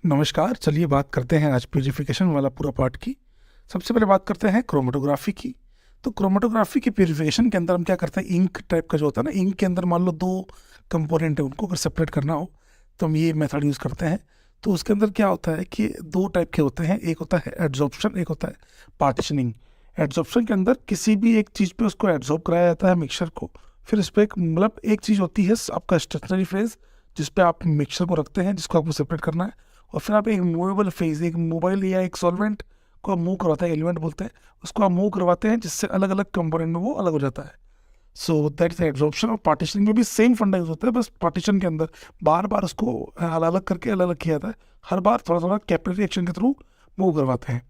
नमस्कार। चलिए बात करते हैं आज प्यूरिफिकेशन वाला पूरा पार्ट की। सबसे पहले बात करते हैं क्रोमेटोग्राफी की। तो क्रोमेटोग्राफी की प्यूरिफिकेशन के अंदर हम क्या करते हैं, इंक टाइप का जो होता है ना, इंक के अंदर मान लो दो कंपोनेंट है, उनको अगर सेपरेट करना हो तो हम ये मेथड यूज़ करते हैं। तो उसके अंदर क्या होता है कि दो टाइप के होते हैं, एक होता है एड्जॉर्प्शन, एक होता है पार्टीशनिंग। एड्जॉर्प्शन के अंदर किसी भी एक चीज़ पे उसको एड्जॉर्ब कराया जाता है मिक्सचर को। फिर इस पर एक मतलब एक चीज़ होती है आपका स्टेशनरी फेज, जिस पे आप मिक्सचर को रखते हैं, जिसको आपको सेपरेट करना है। और फिर आप एक मूवेबल फेज, एक मोबाइल या एक सॉल्वेंट को आप मूव करवाते हैं, एलिमेंट बोलते हैं उसको, आप मूव करवाते हैं जिससे अलग अलग कंपोनेंट में वो अलग हो जाता है। So that is absorption. और पार्टीशनिंग में भी सेम फंडा यूज होता है, बस पार्टीशन के अंदर बार बार उसको अलग अलग करके अलग अलग किया जाता है। हर बार थोड़ा थोड़ा कैपिलरी एक्शन के थ्रू मूव करवाते हैं।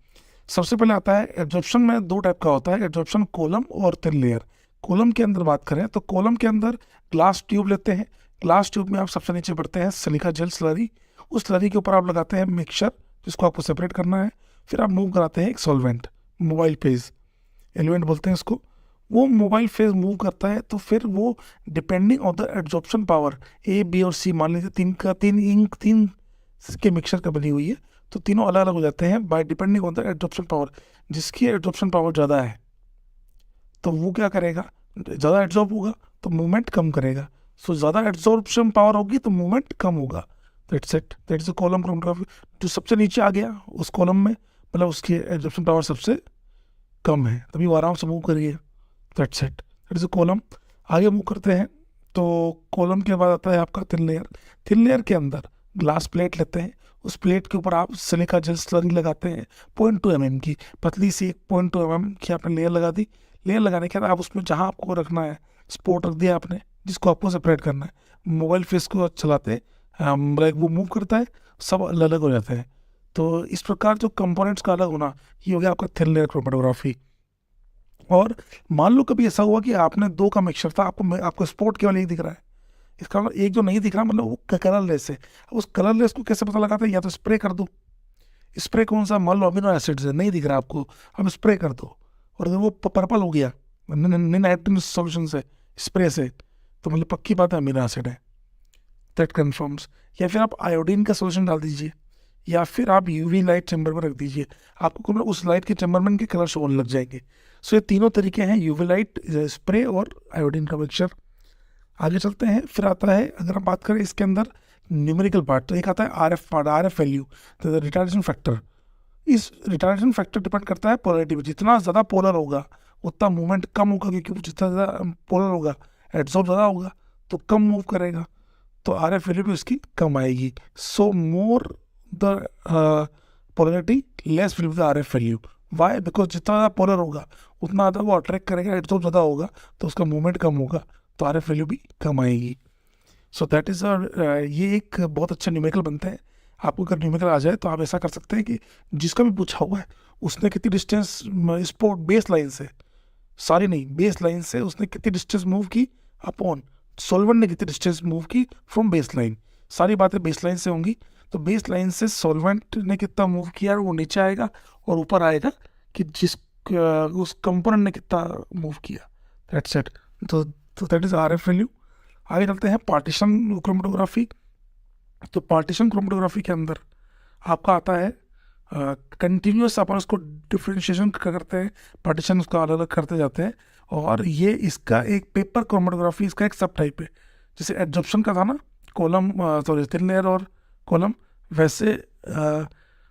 सबसे पहले आता है एब्जॉर्प्शन में दो टाइप का होता है, एब्जॉर्प्शन कोलम और थिन लेयर। कोलम के अंदर बात करें तो कोलम के अंदर ग्लास ट्यूब लेते हैं। ग्लास ट्यूब में आप सबसे नीचे बढ़ते हैं सिलिका जेल स्लरी। उस स्लरी के ऊपर आप लगाते हैं मिक्सचर, जिसको आपको सेपरेट करना है। फिर आप मूव कराते हैं एक सॉल्वेंट, मोबाइल फेज एलिमेंट बोलते हैं उसको। वो मोबाइल फेज मूव करता है तो फिर वो depending on the adsorption power, A B और सी मान लीजिए तीन का तीन इंक तीन के मिक्सचर का बनी हुई है, तो तीनों अलग अलग हो जाते हैं by depending on the adsorption power. जिसकी एड्जॉर्प्शन पावर ज़्यादा है तो वो क्या करेगा, ज़्यादा एड्जॉर्ब होगा तो मूवमेंट कम करेगा। सो ज़्यादा एड्जॉर्प्शन पावर होगी तो मूवमेंट कम होगा। That's it, that's the column chromatography. जो सबसे नीचे आ गया उस कॉलम में मतलब उसकी एड्जॉर्प्शन पावर सबसे कम है, तभी वो आराम से मूव करिए। That's it, that is a column. आगे मूव करते हैं तो कॉलम के बाद आता है आपका थिन लेयर। थिन लेयर के अंदर ग्लास प्लेट लेते हैं, उस प्लेट के ऊपर आप सिलिका जेल स्लरी लगाते हैं 0.2 mm की, पतली सी एक 0.2 mm की आपने लेयर लगा दी। लेयर लगाने के बाद आप उसमें जहाँ आपको रखना है स्पॉट रख दिया आपने, जिसको आपको सेपरेट करना है। मोबाइल फेस को चलाते हैं मतलब वो मूव करता है, सब अलग अलग हो जाते हैं। तो इस प्रकार जो कंपोनेंट्स का अलग होना, ये हो गया आपका थिन लेयर क्रोमेटोग्राफी। और मान लो कभी ऐसा हुआ कि आपने दो का मिक्सचर था, आपको स्पॉट केवल एक दिख रहा है, इसका मतलब एक जो नहीं दिख रहा मतलब वो कलरलेस है। अब उस कलरलेस को कैसे पता लगाता है, या तो स्प्रे कर दो। स्प्रे कौन सा, मान लो अमीनो एसिड्स है, नहीं दिख रहा आपको, अब स्प्रे कर दो। और अगर वो पर्पल हो गया नाइट्रोजन सॉल्यूशन से, स्प्रे से, तो मतलब पक्की बात है अमीनो एसिड है, दैट कन्फर्म्स। या फिर आप आयोडीन का सोल्यूशन डाल दीजिए, या फिर आप यूवी लाइट चैम्बर में रख दीजिए, आपको मतलब उस लाइट के चैम्बर में इनके कलर शो होने लग जाएंगे। सो ये तीनों तरीके हैं, यूवी लाइट, स्प्रे और आयोडीन का मिक्सचर। आगे चलते हैं, फिर आता है अगर हम बात करें इसके अंदर न्यूमेरिकल पार्ट, तो एक आता है R F part, are F value, तो रिटार्डेशन फैक्टर। इस रिटार्डेशन फैक्टर डिपेंड करता है पोलरिटी पे, जितना ज़्यादा पोलर होगा उतना मूवमेंट कम होगा, क्योंकि वो जितना ज़्यादा पोलर होगा एड्सॉर्ब ज़्यादा होगा तो कम मूव करेगा, तो आर एफ वैल्यू भी उसकी कम आएगी। So more the polarity less will be the R F value. Why, because जितना ज़्यादा पोलर होगा उतना ज़्यादा वो अट्रैक्ट करेगा, एड्सॉर्ब ज़्यादा होगा तो उसका मूवमेंट कम होगा, तो आर एफ वैल्यू भी कम आएगी। सो दैट इज़ ये एक बहुत अच्छा न्यूमेरिकल बनता है। आपको अगर न्यूमेरिकल आ जाए तो आप ऐसा कर सकते हैं कि जिसका भी पूछा हुआ है उसने कितनी डिस्टेंस स्पोर्ट बेस लाइन से, सारी नहीं बेस लाइन से उसने कितनी डिस्टेंस मूव की अपॉन सॉल्वेंट ने कितनी डिस्टेंस मूव की फ्रॉम बेस लाइन, सारी बातें बेस लाइन से होंगी। तो बेस लाइन से सॉल्वेंट ने कितना मूव किया वो नीचे आएगा, और ऊपर आएगा कि उस कंपोनेंट ने कितना मूव किया। That's it. तो that is R F value. आगे चलते हैं पार्टीशन क्रोमेटोग्राफी। तो पार्टीशन क्रोमेटोग्राफी के अंदर आपका आता है कंटिन्यूस, अपन उसको डिफ्रेंशिएशन करते हैं, पार्टीशन उसका अलग अलग करते जाते हैं। और ये इसका एक पेपर क्रोमेटोग्राफी, इसका एक सब टाइप है। जैसे एब्जॉर्प्शन का था ना, कॉलम सॉरी थिन लेयर और कॉलम, वैसे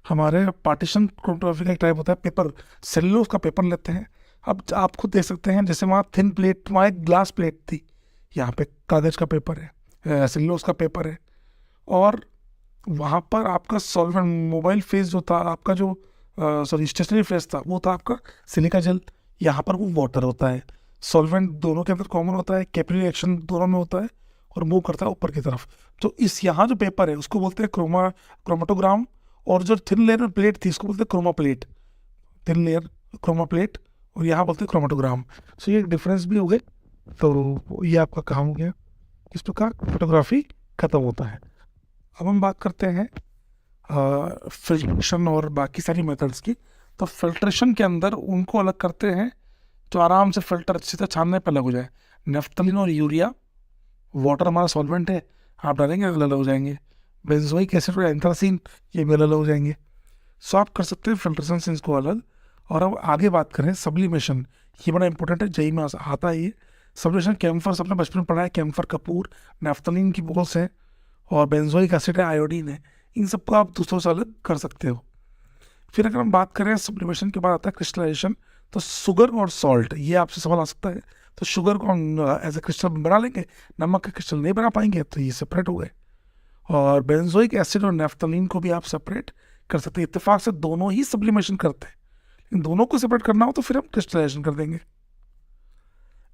हमारे पार्टीशन क्रोमेटोग्राफी का एक टाइप होता है पेपर, सेलुलोज का पेपर लेते हैं। अब आप खुद देख सकते हैं, जैसे वहाँ थिन प्लेट, वहाँ एक ग्लास प्लेट थी, यहाँ पे कागज़ का पेपर है, सेलुलोज का पेपर है। और वहाँ पर आपका सॉल्वेंट, मोबाइल फेस जो था आपका, जो सॉरी स्टेशनरी फेस था, वो था आपका सिलिका जेल। यहाँ पर वो वाटर होता है, सॉल्वेंट दोनों के अंदर कॉमन होता है, कैपिलरी एक्शन दोनों में होता है और मूव करता है ऊपर की तरफ। तो इस यहाँ जो पेपर है उसको बोलते हैं क्रोमाटोग्राम। और जो थिन लेयर प्लेट थी उसको बोलते हैं chroma plate, thin layer chroma plate, और यहाँ बोलते हैं क्रोमाटोग्राम। सो ये डिफरेंस भी हो गए। तो ये आपका काम हो गया, इस प्रकार फोटोग्राफी खत्म होता है। अब हम बात करते हैं फिल्ट्रेशन और बाकी सारी मेथड्स की। तो फिल्ट्रेशन के अंदर उनको अलग करते हैं तो आराम से फिल्टर अच्छी तरह छानने पर अलग हो जाए। नेफ्थलीन और यूरिया, वाटर हमारा सॉल्वेंट है, आप डालेंगे अलग अलग हो जाएंगे। बेंजोइक एसिड और एंथ्रासीन ये भी अलग हो जाएंगे। सो आप कर सकते हैं फिल्ट्रेशन से इसको अलग। और अब आगे बात करें सब्लिमेशन, ये बड़ा इंपॉर्टेंट है, जेई में आता है ये सब्लिमेशन। कैम्फर सबने बचपन में पढ़ा है, कैम्फर कपूर, नैफ्थलीन की बोल्स है, और बेंजोइक एसिड है, आयोडीन है, इन सबको आप दूसरों से अलग कर सकते हो। फिर अगर हम बात करें सब्लिमेशन के बाद आता है क्रिस्टलाइजेशन। तो शुगर और सॉल्ट, ये आपसे सवाल आ सकता है, तो शुगर को एज ए क्रिस्टल बना लेंगे, नमक का क्रिस्टल नहीं बना पाएंगे, तो ये सेपरेट हो गए। और बेंजोइक एसिड और नैफ्थलीन को भी आप सेपरेट कर सकते हैं। इत्तेफाक से दोनों ही सब्लिमेशन करते हैं, इन दोनों को सेपरेट करना हो तो फिर हम क्रिस्टलाइजेशन कर देंगे।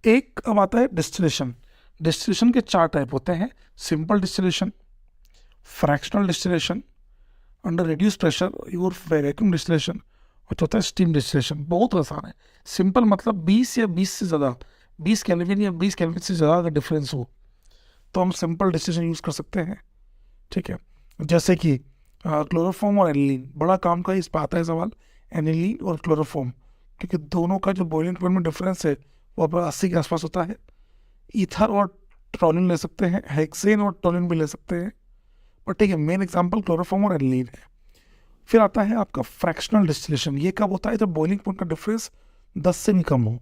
एक अब आता है डिस्टिलेशन। डिस्टिलेशन के 4 टाइप होते हैं, simple distillation, fractional distillation, under reduce pressure और वैक्यूम डिस्टिलेशन, और चौथा स्टीम डिस्टिलेशन। बहुत आसान है। सिंपल मतलब 20 या 20 से ज़्यादा, 20 केल्विन या 20 केल्विन से ज़्यादा अगर डिफरेंस हो तो हम सिंपल डिस्टिलेशन यूज़ कर सकते हैं। ठीक है, जैसे कि क्लोरोफॉर्म और एनिलीन, बड़ा काम का इस पर आता है सवाल, एनिलीन और क्लोरोफॉर्म, क्योंकि दोनों का जो बॉइलिंग पॉइंट में डिफरेंस है वो अब 80 के आसपास होता है। ईथर और ट्रोलिन ले सकते हैं, हेक्सेन और टोलिन भी ले सकते हैं, पर ठीक है मेन एग्जांपल क्लोरोफॉर्म और एनिलीन है। फिर आता है आपका फ्रैक्शनल डिस्टिलेशन। ये कब होता है? जब बॉइलिंग पॉइंट का डिफरेंस 10 से भी कम हो।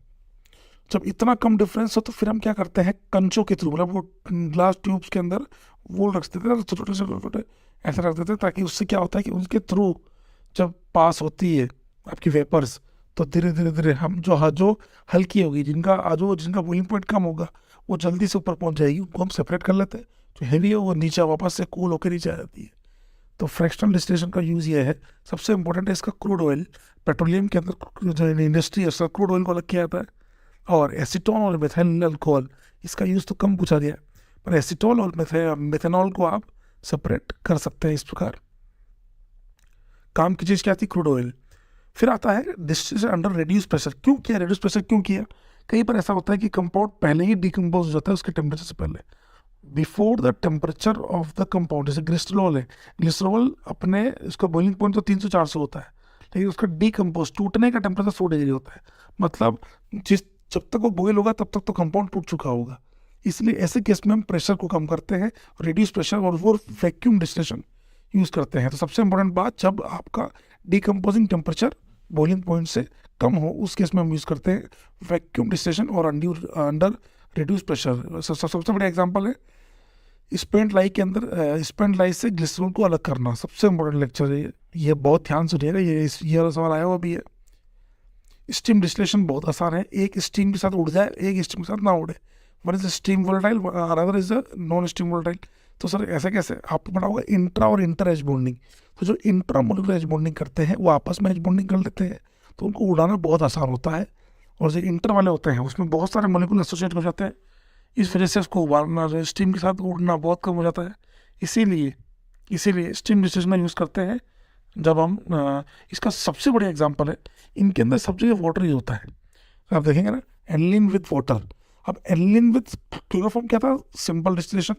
जब इतना कम डिफरेंस हो तो फिर हम क्या करते हैं, कंचों के थ्रू, मतलब वो ग्लास ट्यूब्स के अंदर वो रख देते हैं, छोटे छोटे ऐसे रख देते हैं, ताकि उससे क्या होता है कि उनके थ्रू जब पास होती है आपकी वेपर्स, तो धीरे धीरे धीरे हम जो हल्की होगी, जिनका बॉइलिंग पॉइंट कम होगा, वो जल्दी से ऊपर पहुंच जाएगी, उनको हम सेपरेट कर लेते हैं। जो हैवी है वो नीचे वापस से कूल होकर नीचे आ जाती है। तो फ्रैक्शनल डिस्टिलेशन का यूज़ ये है। सबसे इंपॉर्टेंट है इसका क्रूड ऑयल। पेट्रोलियम के अंदर जो इंडस्ट्री है उसका क्रूड ऑयल को अलग किया जाता है। और एसीटोन और मिथाइल अल्कोहल, इसका यूज़ तो कम पूछा गया, पर एसीटोल और मिथेनॉल को आप सेपरेट कर सकते हैं। इस प्रकार काम की चीज़ क्या थी? Crude oil. फिर आता है डिस्टिलेशन अंडर रिड्यूस प्रेशर। क्यों किया रिड्यूस प्रेशर? क्यों किया? कई बार ऐसा होता है कि कंपाउंड पहले ही डिकम्पोज हो जाता है उसके टेम्परेचर से पहले, before the temperature of the compound. जैसे ग्लिसरॉल है, ग्लिसरॉल अपने उसका बॉइलिंग पॉइंट तो 300-400 होता है, लेकिन उसका डिकम्पोज टूटने का टेम्परेचर 100 डिग्री होता है। मतलब जब तक वो बॉयल होगा तब तक तो कंपाउंड टूट चुका होगा। इसलिए ऐसे केस में हम प्रेशर को कम करते हैं, रिड्यूस प्रेशर और वो वैक्यूम डिस्टिलेशन यूज़ करते हैं। तो सबसे इंपॉर्टेंट बात, जब आपका डिकम्पोजिंग टेम्परेचर बॉइलिंग पॉइंट से कम हो उस केस में हम यूज़ करते हैं वैक्यूम डिस्टिलेशन और अंडर रिड्यूस प्रेशर। सबसे बड़ा एग्जांपल है स्पेंट लाई के अंदर स्पेंट लाई से ग्लिसरॉल को अलग करना। सबसे इंपॉर्टेंट लेक्चर है ये बहुत ध्यान सुनिएगा, ये वाला सवाल आया हुआ भी है। स्टीम डिस्टिलेशन बहुत आसान है, एक स्टीम के साथ उड़ जाए, एक स्टीम के साथ ना उड़े। One is steam volatile, another is non steam volatile. तो सर ऐसे कैसे? आपको पता होगा इंट्रा और इंटर एज बॉन्डिंग। तो जो इंट्रा मोलिकुलर एज बॉन्डिंग करते हैं वो आपस में एज बॉन्डिंग कर लेते हैं, तो उनको उड़ाना बहुत आसान होता है। और जो इंटर वाले होते हैं उसमें बहुत सारे मोलिकुल एसोसिएट हो जाते हैं, इस वजह से उसको उबालना, स्टीम के साथ उड़ना बहुत कम हो जाता है। इसीलिए स्टीम डिस्टिलेशन यूज़ करते हैं। जब हम इसका सबसे बड़ा एग्जांपल है, इनके अंदर सब जगह वाटर ही होता है। तो आप देखेंगे ना, एनिलीन विद वाटर। अब एनिलीन विद क्लोरोफॉर्म क्या था? Simple distillation.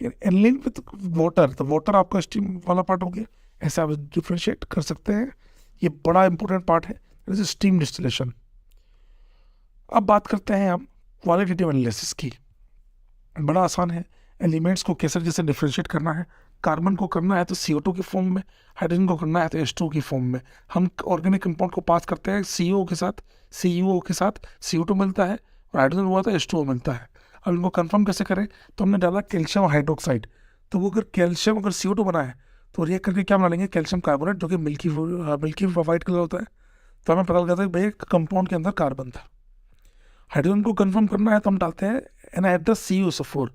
लेकिन एनिलीन विद वाटर, तो वाटर आपका स्टीम वाला पार्ट हो गया। ऐसे आप डिफ्रेंशिएट कर सकते हैं, ये बड़ा इंपॉर्टेंट पार्ट है जैसे स्टीम डिस्टिलेशन। अब बात करते हैं हम क्वालिटेटिव एनालिसिस की। बड़ा आसान है, एलिमेंट्स को कैसे डिफ्रेंशिएट करना है। कार्बन को करना है तो CO2 की फॉर्म में, हाइड्रोजन को करना है तो H2 की फॉर्म में। हम ऑर्गेनिक कंपाउंड को पास करते हैं CuO के साथ CO2 मिलता है, और हाइड्रोजन हुआ तो H2O मिलता है। अब इनको कंफर्म कैसे करें? तो हमने डाला कैल्शियम हाइड्रोक्साइड, तो वो अगर कैल्शियम अगर CO2 बना है तो रिएक्ट करके क्या बना लेंगे? कैल्शियम कार्बोनेट, जो कि मिल्की वाइट कलर होता है। तो हमें पता लगता है भाई कंपाउंड के अंदर कार्बन था। हाइड्रोजन को कंफर्म करना है तो हम डालते हैं NH2CO4।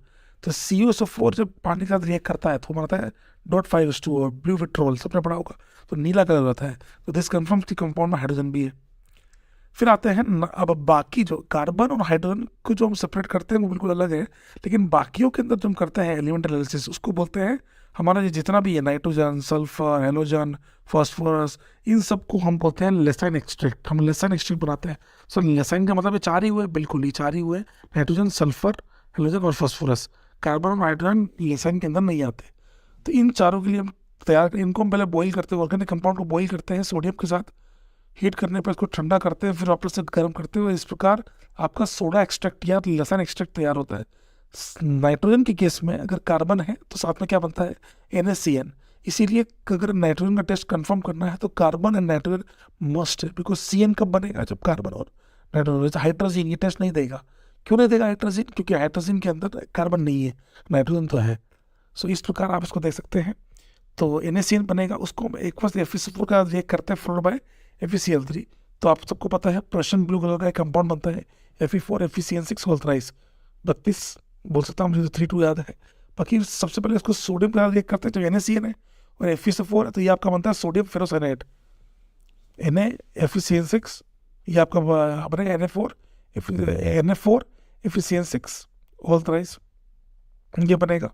तो CuSO4 जब पानी के साथ रिएक्ट करता है तो बनाता है .5H2O, ब्लू विट्रोल, सबने पढ़ा होगा, तो नीला कलर होता है। तो दिस कन्फर्म्स कि कंपाउंड में हाइड्रोजन भी है। फिर आते हैं अब बाकी जो कार्बन और हाइड्रोजन को जो हम सेपरेट करते हैं वो बिल्कुल अलग है, लेकिन बाकियों के अंदर जो हम करते हैं एलिमेंट एनालिसिस, उसको बोलते हैं हमारा ये जितना भी है नाइट्रोजन, सल्फर, हेलोजन, फास्फोरस, इन सब को हम बोलते हैं लेसाइन एक्सट्रैक्ट। हम लेसाइन एक्सट्रैक्ट बनाते हैं। सो लेसाइन का मतलब ये 4 ही हुए, बिल्कुल ही 4 ही हुए, नाइट्रोजन, सल्फर, हेलोजन और फास्फोरस। कार्बन और हाइड्रोजन लेसाइन के अंदर नहीं आते। तो इन चारों के लिए हम इनको हम पहले बॉईल करते हैं, ऑर्गेनिक कंपाउंड को बॉईल करते हैं सोडियम के साथ, हीट करने पर इसको ठंडा करते हैं, फिर वापस से गर्म करते हुए इस प्रकार आपका सोडा एक्सट्रैक्ट या लेसाइन एक्सट्रैक्ट तैयार होता है। नाइट्रोजन के केस में अगर कार्बन है तो साथ में क्या बनता है, NaCN। इसीलिए अगर नाइट्रोजन का टेस्ट कंफर्म करना है तो कार्बन एंड नाइट्रोजन मस्ट है, बिकॉज CN कब बनेगा, जब कार्बन और नाइट्रोजन। हाइड्रोजन ये टेस्ट नहीं देगा। क्यों नहीं देगा हाइड्रोजन, क्योंकि हाइड्रोजन के अंदर कार्बन नहीं है, नाइट्रोजन तो है। सो इस प्रकार आप इसको देख सकते हैं। तो NaCN बनेगा, उसको हम एक बार FeC4 का रिएक्ट करते हैं फॉलोड बाय FeCl3। तो आप सबको पता है प्रशन ब्लू कलर का एक कंपाउंड बनता है Fe4 FeCN6 होल थ्राइस 32 बोल सकता हूँ, मुझे तो 3 2 याद है। बाकी सबसे पहले इसको सोडियम के साथ रिएक्ट करते हैं, तो NaCN है, और FeC4 है तो ये आपका बनता है सोडियम फेरोसाइनाइड NaFeCN6। ये आपका बनेगा NF4 FeCN6 होल थ्राइस, ये बनेगा,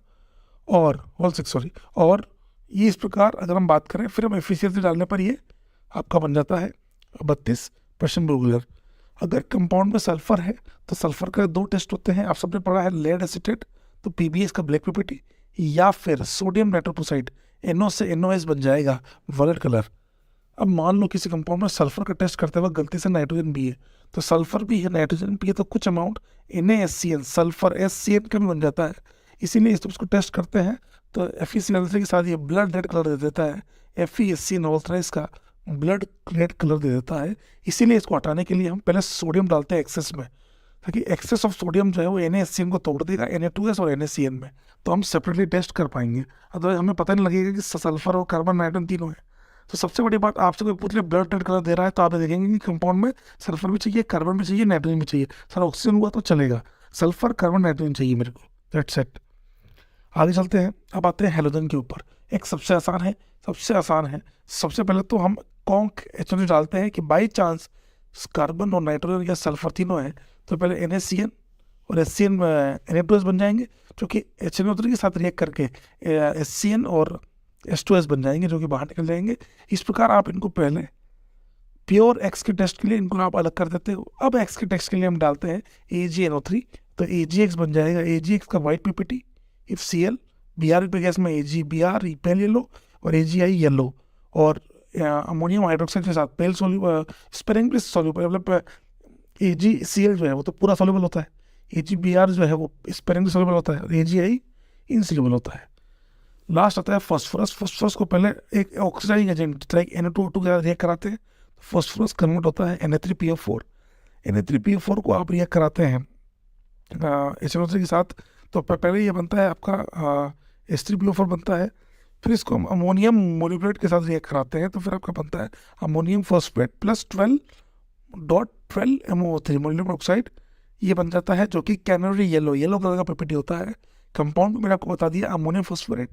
और होल 6 सॉरी। और ये इस प्रकार अगर हम बात करें, फिर हम FeCl3 डालने पर ये आपका बन जाता है 32% ब्लू। अगर कंपाउंड में सल्फर है तो सल्फर का 2 टेस्ट होते हैं, आप सबने पढ़ा है, लेड एसीटेट तो PbS का ब्लैक पीपीटी, या फिर सोडियम नाइट्रोक्लोराइड NO से NOS बन जाएगा वॉलेट कलर। अब मान लो किसी कंपाउंड में सल्फर का टेस्ट करते वक्त गलती से नाइट्रोजन भी है, तो सल्फर भी है नाइट्रोजन भी है, तो कुछ अमाउंट NaSCN सल्फर SCN का भी बन जाता है। इसीलिए जब इसको टेस्ट करते हैं तो FeCl3 के साथ ये ब्लड रेड कलर दे देता है, FeSCN होल थ्राइस का ब्लड रेड कलर दे देता है। इसीलिए इसको हटाने के लिए हम पहले सोडियम डालते हैं एक्सेस में, ताकि एक्सेस ऑफ सोडियम जो है वो NaSCN को तोड़ देगा Na2S और NaCN में, तो हम सेपरेटली टेस्ट कर पाएंगे। अदरवाइज हमें पता नहीं लगेगा कि सल्फर और कार्बन नाइट्रोजन तीनों है। तो सबसे बड़ी बात, आपसे कोई पूछ ले ब्लड रेड कलर दे रहा है तो आप देखेंगे कि कंपाउंड में सल्फर भी चाहिए, कार्बन भी चाहिए, नाइट्रोजन भी चाहिए। सर ऑक्सीजन हुआ तो चलेगा, सल्फर कार्बन नाइट्रोजन चाहिए मेरे को, दैट्स इट। आगे चलते हैं, अब आते हैं हेलोजन के ऊपर। एक सबसे आसान है, सबसे पहले तो हम कॉन्क HNO डालते हैं कि बाई चांस कार्बन और नाइट्रोजन या सल्फर तीनों है, तो पहले NaCN और SCN Na2S बन जाएंगे, जो कि HNO3 के साथ रिएक्ट करके SCN और H2S बन जाएंगे, जो कि बाहर निकल जाएंगे। इस प्रकार आप इनको पहले प्योर X के टेस्ट के लिए इनको आप अलग कर देते हो। अब X के टेस्ट के लिए हम डालते हैं AgNO3, तो AgX बन जाएगा, AgX का white PPT if Cl, Br पे गैस में AgBr पेल येलो और AgI येलो, और अमोनियम हाइड्रोक्साइड के साथ पेल सोल्यूबल स्पेरिंगली सोल्यूबल, मतलब AgCl जो है वो तो पूरा सोल्यूबल होता है, AgBr जो है वो स्पेरिंगली सोल्यूबल होता है, और AgI इनसोल्यूबल होता है। लास्ट आता है फास्फोरस को पहले एक ऑक्सीडाइजिंग एजेंट लाइक Na2O2 के साथ रिएक्ट कराते हैं, फास्फोरस कन्वर्ट होता है Na3PO4। Na3PO4 को आप रिएक्ट कराते हैं HNO3 के साथ, तो पहले ये बनता है आपका H3PO4 बनता है, फिर इसको हम अमोनियम मोलिब्डेट के साथ रिएक्ट कराते हैं, तो फिर आपका बनता है ammonium phosphate plus 12.12 MOO3 molybdate oxide, ये बन जाता है, जो कि कैनरी येलो कलर का पीपीटी होता है। कंपाउंड में मैंने आपको बता दिया अमोनियम फॉस्फेट,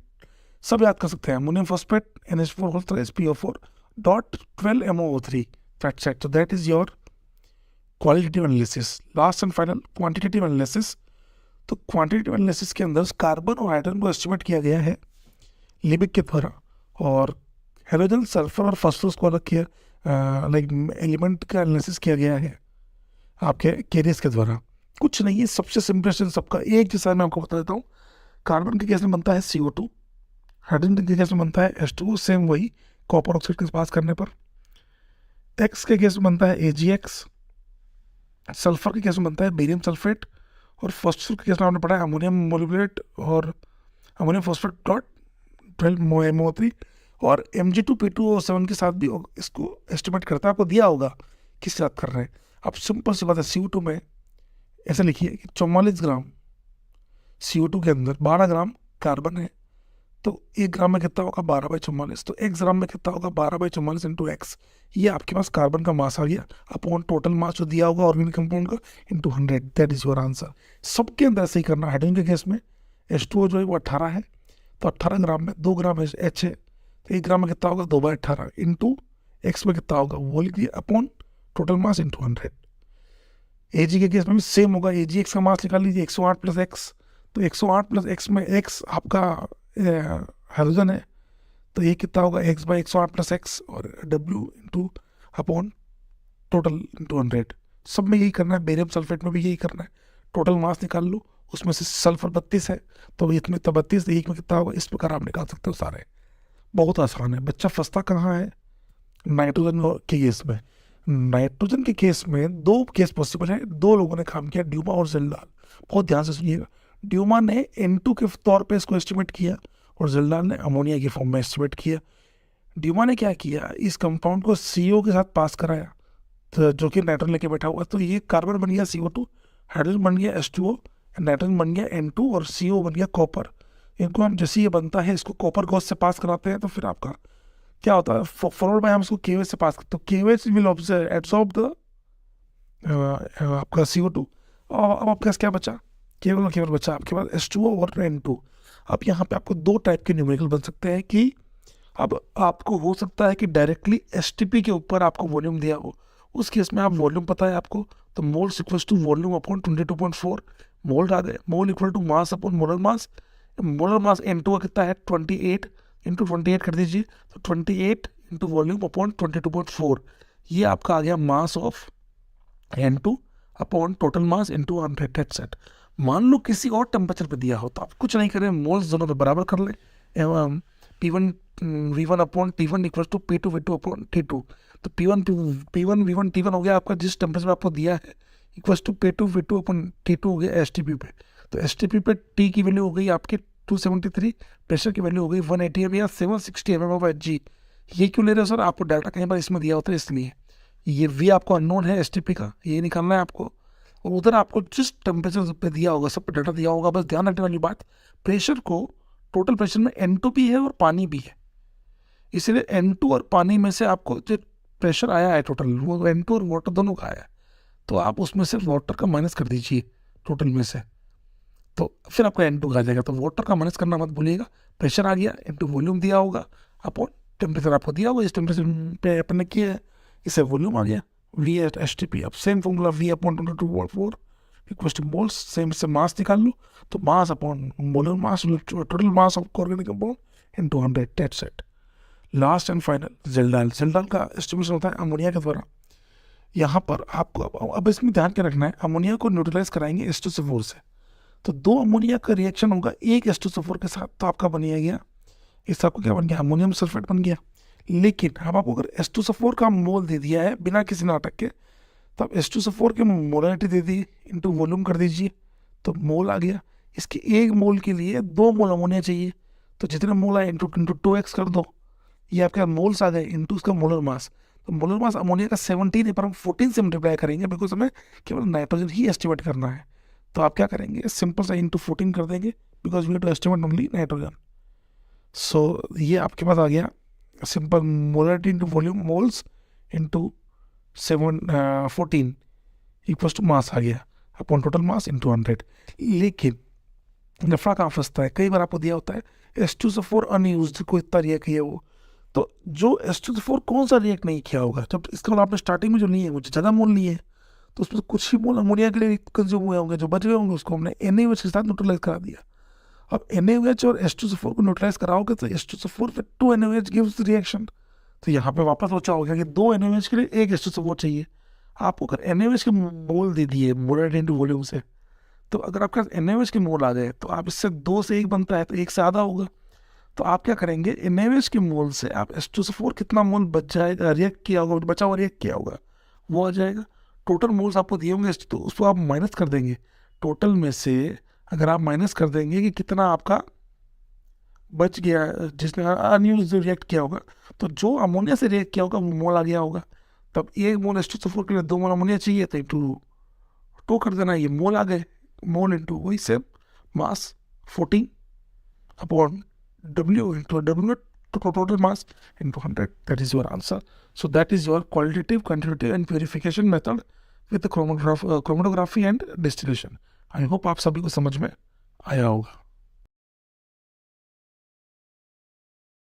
सब याद कर सकते हैं, ammonium phosphate NH4 whole thrice PO4.12 MOO3, that's it. तो that is your qualitative analysis. Last and final quantitative analysis. तो क्वांटिटेटिव एनालिसिस के अंदर कार्बन और हाइड्रोजन को एस्टिमेट किया गया है लिबिक के द्वारा, और हेलोजन सल्फर और फास्फोरस को अलग किया, लाइक एलिमेंट का एनालिसिस किया गया है आपके केरियस के द्वारा। कुछ नहीं है, सबसे सिंपलेस्ट सबका एक जैसा मैं आपको बता देता हूँ। कार्बन के केस में बनता है CO2, हाइड्रोजन के केस में बनता है H2O, सेम वही कॉपर ऑक्साइड के पास करने पर। X के केस में बनता है AgX, सल्फर के केस में बनता है बेरियम सल्फेट, और फॉस्फोरस के केस में आपने पढ़ा है अमोनियम मोलिब्डेट और अमोनियम फॉस्फेट डॉट 12 MOO3, और Mg2P2O7 के साथ भी इसको एस्टिमेट करता है, आपको दिया होगा किस साथ कर रहे हैं। अब सिंपल सी बात है, CO2 में ऐसे लिखिए कि 44 ग्राम CO2 के अंदर 12 ग्राम कार्बन है, तो 1 ग्राम में कितना होगा 12/44, तो 1 ग्राम में कितना होगा 12/44 इंटू X। ये आपके पास कार्बन का मास आ गया अपॉन टोटल मास जो दिया होगा ऑर्गेनिक कंपाउंड का into 100, that is your answer. सबके अंदर ऐसे ही करना। हाइड्रोजन के केस में H2O जो है वो 18 है, तो 18 ग्राम में 2 ग्राम H है, तो 1 ग्राम में कितना होगा 2/18 इंटू X में कितना होगा वो लिख दिया upon total mass into 100। Ag के केस में भी सेम होगा, AgX का मास निकाल लीजिए 108 प्लस X, तो 108 प्लस X में X आपका हाइड्रोजन है, तो ये कितना होगा X/108 प्लस X, और W into upon total into 100। सब में यही करना है, बेरियम सल्फेट में भी यही करना है। टोटल मास निकाल लो, उसमें से सल्फर 32 है, तो इसमें तो 32, एक में कितना होगा, इस प्रकार आप निकाल सकते हो सारे। बहुत आसान है। बच्चा फंसता कहाँ है, नाइट्रोजन के केस में। नाइट्रोजन के केस में 2 केस पॉसिबल है, 2 लोगों ने काम किया, ड्यूमा और जेल्डाल। बहुत ध्यान से सुनिएगा, ड्यूमा ने N2 के तौर पे इसको एस्टिमेट किया और जिल्दाल ने अमोनिया के फॉर्म में एस्टिमेट किया। ड्यूमा ने क्या किया, इस कंपाउंड को CO के साथ पास कराया, तो जो कि नाइट्रोजन लेके बैठा हुआ, तो ये कार्बन बन गया CO2, हाइड्रोजन बन गया H2O, नाइट्रोजन बन गया N2 और CO बन गया कॉपर। इनको हम जैसे ये बनता है, इसको कॉपर गॉस से पास कराते हैं, तो फिर आपका क्या होता है, फॉरवर्ड में हम इसको KOH से पास करते, तो KOH विल एब्सॉर्ब द आपका CO2। और अब आपके पास क्या बचा, केवल और केवल बचा आपके पास H2O और N2। अब यहाँ पे आपको दो टाइप के न्यूमेरिकल बन सकते हैं कि अब आपको हो सकता है कि डायरेक्टली STP के ऊपर आपको वॉल्यूम दिया हो, उस केस में आप वॉल्यूम पता है आपको, तो moles equals to volume upon 22.4, mole आ गए, mole equal to mass upon molar mass. Molar mass N2 का कितना है 28 इंटू 28 कर दीजिए, तो 28 इंटू वॉल्यूम अपॉन 22.4, ये आपका आ गया mass of N2 upon total mass into 100 set. मान लो किसी और टेम्परेचर पे दिया हो, तो आप कुछ नहीं करें, मोल्स दोनों पे बराबर कर लें, P1 V1 upon T1 equal to P2 V2 upon T2। तो P1 V1 T1 हो गया आपका जिस टेम्परेचर में आपको दिया है, equal to P2 V2 upon T2 हो गया STP पे। तो STP पे T की वैल्यू हो गई आपकी 273, प्रेशर की वैल्यू हो गई 180 mm या 760 mm ऑफ Hg। ये क्यों ले रहे हो सर, आपको डाटा कहीं पर इसमें दिया होता है इसलिए। ये V आपको अननोन है STP का, ये निकालना है आपको, और उधर आपको जिस टेम्परेचर पे दिया होगा सब पे डाटा दिया होगा। बस ध्यान रखने वाली बात, प्रेशर को टोटल प्रेशर में N2 भी है और पानी भी है, इसलिए N2 और पानी में से आपको जो प्रेशर आया है टोटल, वो N2 और वाटर दोनों का आया है, तो आप उसमें से वाटर का माइनस कर दीजिए टोटल में से, तो फिर आपका N2 का आ जाएगा। तो वाटर का माइनस करना मत भूलिएगा, प्रेशर आ गया इंटू वॉल्यूम दिया होगा अपॉन टेम्परेचर आपको दिया होगा, इस टेम्परेचर पे अपन ने किया है, इससे वॉल्यूम आ गया V एट STP। अब same formula V upon 22.4 equal to moles, same से मास निकाल लो, तो mass upon molar mass, total mass of organic compound into 100 डेट सेट। Last and final Kjeldahl. Kjeldahl का एस्टिमेशन होता है अमोनिया के द्वारा। यहाँ पर आपको अब इसमें ध्यान क्या रखना है, अमोनिया को न्यूट्रलाइज कराएंगे H2SO4 से, तो दो अमोनिया का रिएक्शन होगा एक H2SO4 के साथ, तो आपका बनिया गया, इससे आपको क्या बन गया, अमोनियम सल्फेट बन गया। लेकिन अब आपको अगर H2SO4 का मोल दे दिया है बिना किसी नाटक के, तो आप H2SO4 की मोलरिटी दे दी इंटू वॉल्यूम कर दीजिए, तो मोल आ गया। इसके एक मोल के लिए 2 मोल अमोनिया चाहिए, तो जितने मोल आए इंटू 2x कर दो, ये आपके मोल्स आ गए इंटू उसका मोलर मास। तो मोलर मास अमोनिया का 17 है, पर हम 14 से मल्टीप्लाई करेंगे बिकॉज हमें केवल नाइट्रोजन ही एस्टिमेट करना है। तो आप क्या करेंगे, सिंपल सा इंटू 14 कर देंगे because we have to estimate only nitrogen. So ये आपके पास आ गया simple molarity into volume, moles into 14 equals to mass आ गया अपॉन टोटल मास इंटू 100। लेकिन नफा कहाँ फंसता है, कई बार आपको दिया होता है H2SO4 अनयूज्ड को इतना रिएक्ट किया वो, तो जो H2SO4 कौन सा रिएक्ट नहीं किया होगा, जब इसका मतलब आपने स्टार्टिंग में जो लिए मुझे ज़्यादा मोल लिए, तो उसमें कुछ ही मोल अमोनिया के लिए कंज्यूम हुए होंगे, जो बच गए होंगे उसको हमने NaOH के साथ न्यूट्रलाइज करा दिया। अब NaOH और H2SO4 को न्यूट्रलाइज कराओगे तो H2SO4 फिर 2 NaOH गिव्स रिएक्शन। तो यहाँ पे वापस सोचा होगा कि 2 NaOH के लिए एक H2SO4 चाहिए। आपको अगर NaOH के मोल दे दिए मोलरिटी इंटू वॉल्यूम से, तो अगर आपके पास NaOH के मोल आ गए, तो आप इससे 2 से 1 बनता है, तो 1 से आधा होगा। तो आप क्या करेंगे, NaOH के मोल से आप H2SO4 कितना मोल बच जाएगा, रिएक्ट किया होगा, बचा हुआ रिएक्ट किया होगा, वो आ जाएगा। टोटल मोल्स आपको दिए होंगे, तो उसको आप माइनस कर देंगे। टोटल में से अगर आप माइनस कर देंगे कि कितना आपका बच गया जिसने अनयूज्ड रिएक्ट किया होगा, तो जो अमोनिया से रिएक्ट किया होगा वो मोल आ गया होगा। तब एक मोल H2SO4 के लिए 2 मोल अमोनिया चाहिए, तो इंटू 2 कर देना, ये मोल आ गए, मोल इंटू वही same mass 14 upon W into W total mass into 100. That is your answer. So that is your qualitative, quantitative and purification method with the chromatography and distillation. I hope आप सभी को समझ में आया होगा।